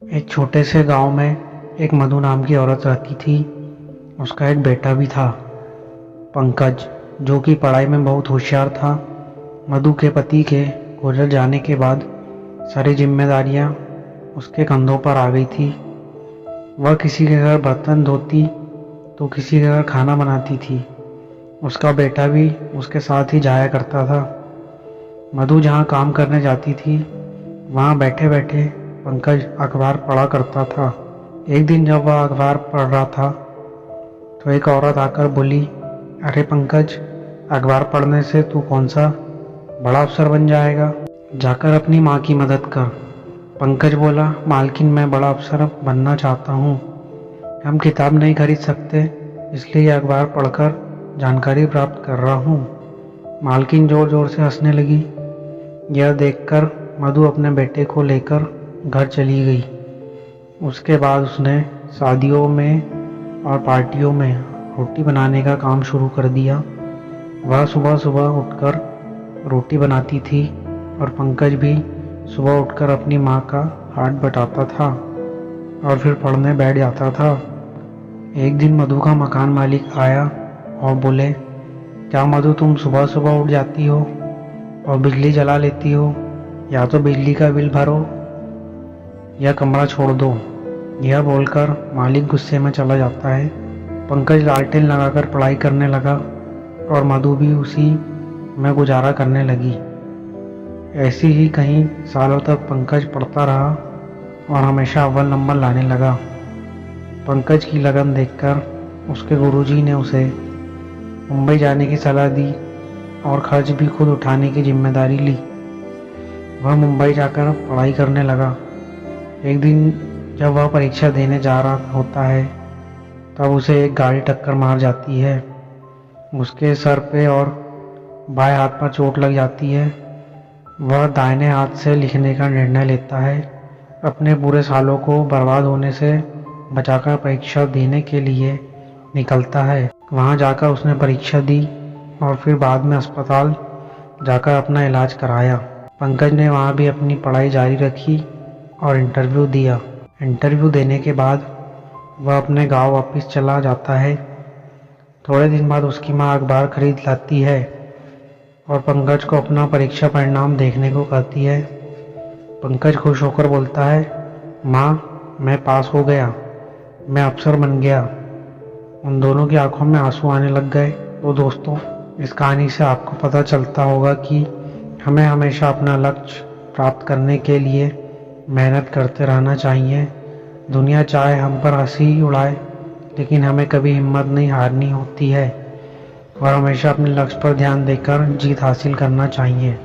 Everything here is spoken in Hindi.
एक छोटे से गांव में एक मधु नाम की औरत रहती थी। उसका एक बेटा भी था, पंकज, जो कि पढ़ाई में बहुत होशियार था। मधु के पति के गुजर जाने के बाद सारी जिम्मेदारियां उसके कंधों पर आ गई थी। वह किसी के घर बर्तन धोती तो किसी के घर खाना बनाती थी। उसका बेटा भी उसके साथ ही जाया करता था। मधु जहाँ काम करने जाती थी वहाँ बैठे बैठे पंकज अखबार पढ़ा करता था। एक दिन जब वह अखबार पढ़ रहा था तो एक औरत आकर बोली, अरे पंकज, अखबार पढ़ने से तू कौन सा बड़ा अफसर बन जाएगा, जाकर अपनी माँ की मदद कर। पंकज बोला, मालकिन, मैं बड़ा अफसर बनना चाहता हूँ। हम किताब नहीं खरीद सकते, इसलिए यह अखबार पढ़कर जानकारी प्राप्त कर रहा हूँ। मालकिन जोर जोर से हंसने लगी। यह देखकर मधु अपने बेटे को लेकर घर चली गई। उसके बाद उसने शादियों में और पार्टियों में रोटी बनाने का काम शुरू कर दिया। वह सुबह सुबह उठकर रोटी बनाती थी और पंकज भी सुबह उठकर अपनी माँ का हाथ बटाता था और फिर पढ़ने बैठ जाता था। एक दिन मधु का मकान मालिक आया और बोले, क्या मधु, तुम सुबह सुबह उठ जाती हो और बिजली जला लेती हो? या तो बिजली का बिल भरो या कमरा छोड़ दो। यह बोलकर मालिक गुस्से में चला जाता है। पंकज लालटेन लगाकर पढ़ाई करने लगा और मधु भी उसी में गुजारा करने लगी। ऐसी ही कई सालों तक पंकज पढ़ता रहा और हमेशा अव्वल नंबर लाने लगा। पंकज की लगन देखकर उसके गुरुजी ने उसे मुंबई जाने की सलाह दी और खर्च भी खुद उठाने की जिम्मेदारी ली। वह मुंबई जाकर पढ़ाई करने लगा। एक दिन जब वह परीक्षा देने जा रहा होता है तब उसे एक गाड़ी टक्कर मार जाती है। उसके सर पे और बाएं हाथ पर चोट लग जाती है। वह दाहिने हाथ से लिखने का निर्णय लेता है। अपने पूरे सालों को बर्बाद होने से बचाकर परीक्षा देने के लिए निकलता है। वहाँ जाकर उसने परीक्षा दी और फिर बाद में अस्पताल जाकर अपना इलाज कराया। पंकज ने वहाँ भी अपनी पढ़ाई जारी रखी और इंटरव्यू दिया। इंटरव्यू देने के बाद वह अपने गांव वापस चला जाता है। थोड़े दिन बाद उसकी माँ अखबार खरीद लाती है और पंकज को अपना परीक्षा परिणाम देखने को कहती है। पंकज खुश होकर बोलता है, माँ, मैं पास हो गया, मैं अफसर बन गया। उन दोनों की आंखों में आंसू आने लग गए। तो दोस्तों, इस कहानी से आपको पता चलता होगा कि हमें हमेशा अपना लक्ष्य प्राप्त करने के लिए मेहनत करते रहना चाहिए। दुनिया चाहे हम पर हंसी उड़ाए, लेकिन हमें कभी हिम्मत नहीं हारनी होती है और हमेशा अपने लक्ष्य पर ध्यान देकर जीत हासिल करना चाहिए।